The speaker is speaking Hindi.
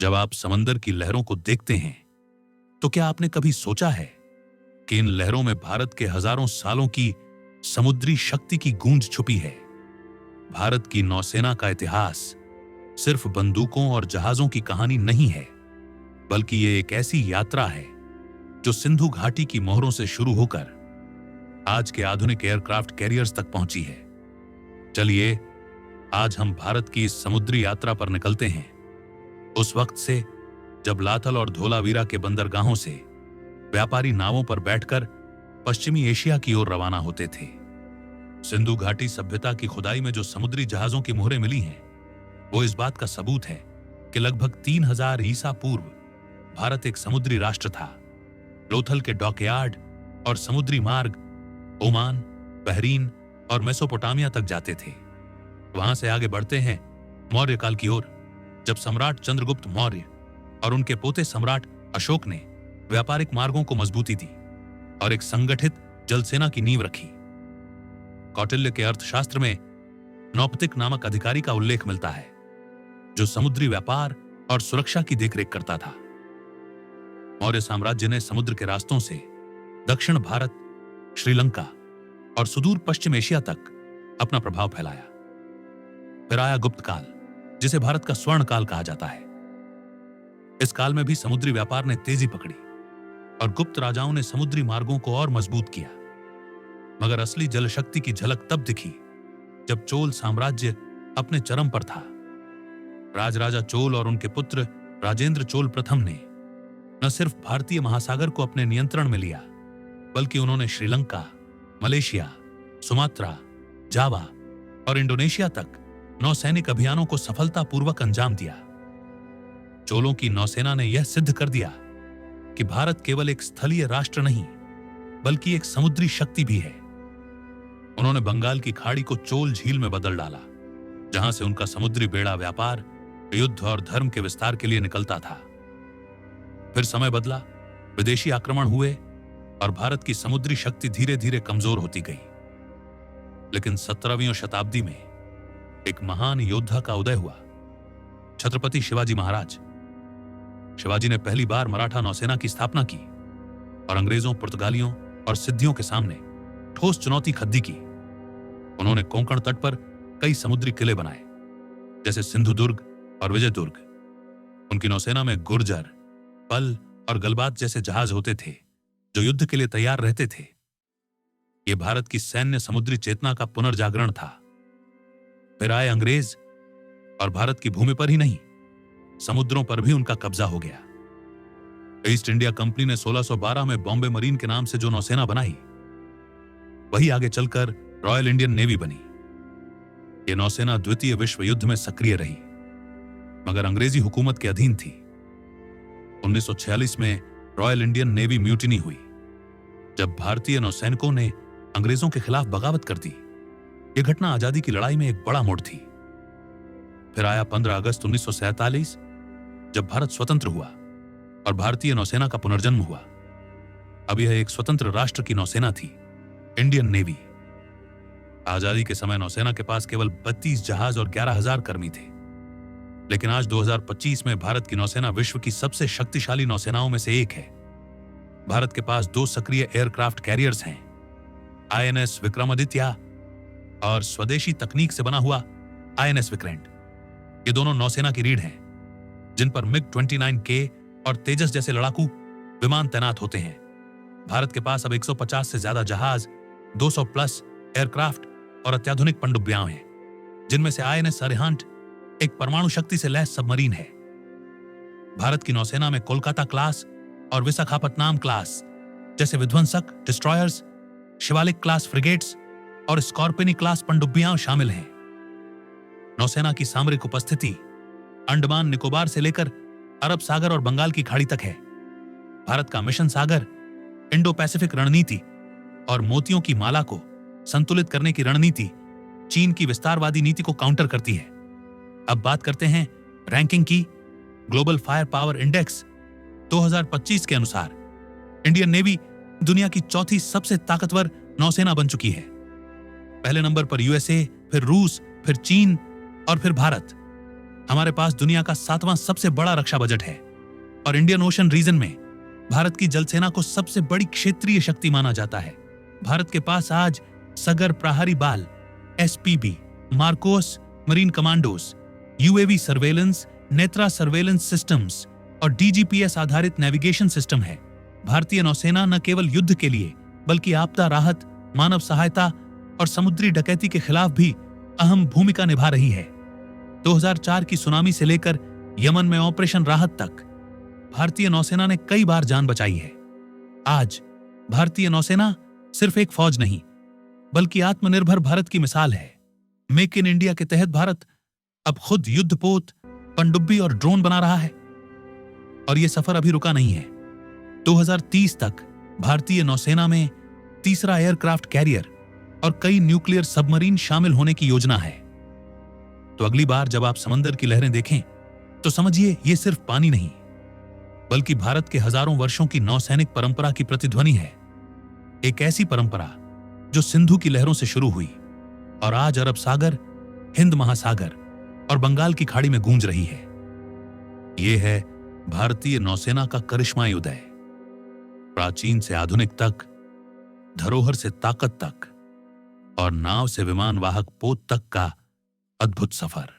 जब आप समंदर की लहरों को देखते हैं तो क्या आपने कभी सोचा है कि इन लहरों में भारत के हजारों सालों की समुद्री शक्ति की गूंज छुपी है। भारत की नौसेना का इतिहास सिर्फ बंदूकों और जहाजों की कहानी नहीं है, बल्कि ये एक ऐसी यात्रा है जो सिंधु घाटी की मोहरों से शुरू होकर आज के आधुनिक एयरक्राफ्ट कैरियर्स तक पहुंची है। चलिए आज हम भारत की इस समुद्री यात्रा पर निकलते हैं, उस वक्त से जब लाथल और धोलावीरा के बंदरगाहों से व्यापारी नावों पर बैठकर पश्चिमी एशिया की ओर रवाना होते थे। सिंधु घाटी सभ्यता की खुदाई में जो समुद्री जहाजों की मोहरें मिली हैं, वो इस बात का सबूत है कि लगभग 3000 ईसा पूर्व भारत एक समुद्री राष्ट्र था। लोथल के डॉकयार्ड और समुद्री मार्ग ओमान, बहरीन और मेसोपोटामिया तक जाते थे। वहां से आगे बढ़ते हैं मौर्य काल की ओर, जब सम्राट चंद्रगुप्त मौर्य और उनके पोते सम्राट अशोक ने व्यापारिक मार्गों को मजबूती दी और एक संगठित जलसेना की नींव रखी। कौटिल्य के अर्थशास्त्र में नौपतिक नामक अधिकारी का उल्लेख मिलता है, जो समुद्री व्यापार और सुरक्षा की देखरेख करता था। मौर्य साम्राज्य ने समुद्र के रास्तों से दक्षिण भारत, श्रीलंका और सुदूर पश्चिम एशिया तक अपना प्रभाव फैलाया। फिर आया गुप्त काल, जिसे भारत का स्वर्ण काल कहा जाता है। इस काल में भी समुद्री व्यापार ने तेजी पकड़ी और गुप्त राजाओं ने समुद्री मार्गों को और मजबूत किया। मगर असली जलशक्ति की झलक तब दिखी जब चोल साम्राज्य अपने चरम पर था। राजराजा चोल और उनके पुत्र राजेंद्र चोल प्रथम ने न सिर्फ भारतीय महासागर को अपने नियंत्रण में लिया, बल्कि उन्होंने श्रीलंका, मलेशिया, सुमात्रा, जावा और इंडोनेशिया तक नौसैनिक अभियानों को सफलतापूर्वक अंजाम दिया। चोलों की नौसेना ने यह सिद्ध कर दिया कि भारत केवल एक स्थलीय राष्ट्र नहीं, बल्कि एक समुद्री शक्ति भी है। उन्होंने बंगाल की खाड़ी को चोल झील में बदल डाला, जहां से उनका समुद्री बेड़ा व्यापार, युद्ध और धर्म के विस्तार के लिए निकलता था। फिर समय बदला, विदेशी आक्रमण हुए और भारत की समुद्री शक्ति धीरे धीरे कमजोर होती गई। लेकिन 17वीं शताब्दी में एक महान योद्धा का उदय हुआ, छत्रपति शिवाजी महाराज। शिवाजी ने पहली बार मराठा नौसेना की स्थापना की और अंग्रेजों, पुर्तगालियों और सिद्धियों के सामने ठोस चुनौती खद्दी की। उन्होंने कोंकण तट पर कई समुद्री किले बनाए, जैसे सिंधुदुर्ग और विजयदुर्ग। उनकी नौसेना में गुर्जर, पल और गलबात जैसे जहाज होते थे, जो युद्ध के लिए तैयार रहते थे। यह भारत की सैन्य समुद्री चेतना का पुनर्जागरण था। फिर आए अंग्रेज और भारत की भूमि पर ही नहीं, समुद्रों पर भी उनका कब्जा हो गया। ईस्ट इंडिया कंपनी ने 1612 में बॉम्बे मरीन के नाम से जो नौसेना बनाई, वही आगे चलकर रॉयल इंडियन नेवी बनी। यह नौसेना द्वितीय विश्व युद्ध में सक्रिय रही, मगर अंग्रेजी हुकूमत के अधीन थी। 1946 में रॉयल इंडियन नेवी म्यूटिनी हुई, जब भारतीय नौसैनिकों ने अंग्रेजों के खिलाफ बगावत कर दी। यह घटना आजादी की लड़ाई में एक बड़ा मोड़ थी। फिर आया 15 अगस्त 1947, जब भारत स्वतंत्र हुआ और भारतीय नौसेना का पुनर्जन्म हुआ। अब यह एक स्वतंत्र राष्ट्र की नौसेना थी, इंडियन नेवी। आजादी के समय नौसेना के पास केवल 32 जहाज और 11,000 कर्मी थे। लेकिन आज 2025 में भारत की नौसेना विश्व की सबसे शक्तिशाली नौसेनाओं में से एक है। भारत के पास 2 सक्रिय एयरक्राफ्ट कैरियर्स हैं, INS विक्रमादित्य और स्वदेशी तकनीक से बना हुआ INS विक्रांत। ये दोनों नौसेना की रीढ़ हैं, जिन पर MiG-29K और तेजस जैसे लड़ाकू विमान तैनात होते हैं। भारत के पास अब 150 से ज्यादा जहाज, 200 प्लस एयरक्राफ्ट और अत्याधुनिक पनडुब्बियां हैं, जिनमें से INS अरिहंत एक परमाणु शक्ति से लैस सबमरीन है। भारत की नौसेना में कोलकाता क्लास और विशाखापत्तनम क्लास जैसे विध्वंसक डिस्ट्रॉयर्स, शिवालिक क्लास फ्रिगेट्स और स्कॉर्पिनी क्लास पनडुब्बियां शामिल हैं। नौसेना की सामरिक उपस्थिति अंडमान निकोबार से लेकर अरब सागर और बंगाल की खाड़ी तक है। भारत का मिशन सागर, इंडो पैसिफिक रणनीति और मोतियों की माला को संतुलित करने की रणनीति चीन की विस्तारवादी नीति को काउंटर करती है। अब बात करते हैं रैंकिंग की। ग्लोबल फायर पावर इंडेक्स 2025 के अनुसार इंडियन नेवी दुनिया की चौथी सबसे ताकतवर नौसेना बन चुकी है। पहले नंबर पर USA, फिर रूस, फिर चीन और फिर भारत। हमारे पास दुनिया का 7वां सबसे बड़ा रक्षा बजट है और इंडियन ओशन रीजन में भारत की जल सेना को सबसे बड़ी क्षेत्रीय शक्ति माना जाता है। भारत के पास आज सगर प्रहारी बाल, SPB, Marcos marine commandos, UAV surveillance, Netra surveillance systems और डीजीपीएस आधारित नेविगेशन सिस्टम है। भारतीय नौसेना न केवल युद्ध के लिए बल्कि आपदा राहत, मानव सहायता और समुद्री डकैती के खिलाफ भी अहम भूमिका निभा रही है। 2004 की सुनामी से लेकर यमन में ऑपरेशन राहत तक भारतीय नौसेना ने कई बार जान बचाई है। आज भारतीय नौसेना सिर्फ एक फौज नहीं बल्कि आत्मनिर्भर भारत की मिसाल है। मेक इन इंडिया के तहत भारत अब खुद युद्धपोत, पनडुब्बी और ड्रोन बना रहा है और यह सफर अभी रुका नहीं है। 2030 तक भारतीय नौसेना में तीसरा एयरक्राफ्ट कैरियर और कई न्यूक्लियर सबमरीन शामिल होने की योजना है। तो अगली बार जब आप समंदर की लहरें देखें तो समझिए ये सिर्फ पानी नहीं बल्कि भारत के हजारों वर्षों की नौसैनिक परंपरा की प्रतिध्वनि है। एक ऐसी परंपरा जो सिंधु की लहरों से शुरू हुई और आज अरब सागर, हिंद महासागर और बंगाल की खाड़ी में गूंज रही है। यह है भारतीय नौसेना का करिश्माई उदय, प्राचीन से आधुनिक तक, धरोहर से ताकत तक और नाव से विमान वाहक पोत तक का अद्भुत सफर।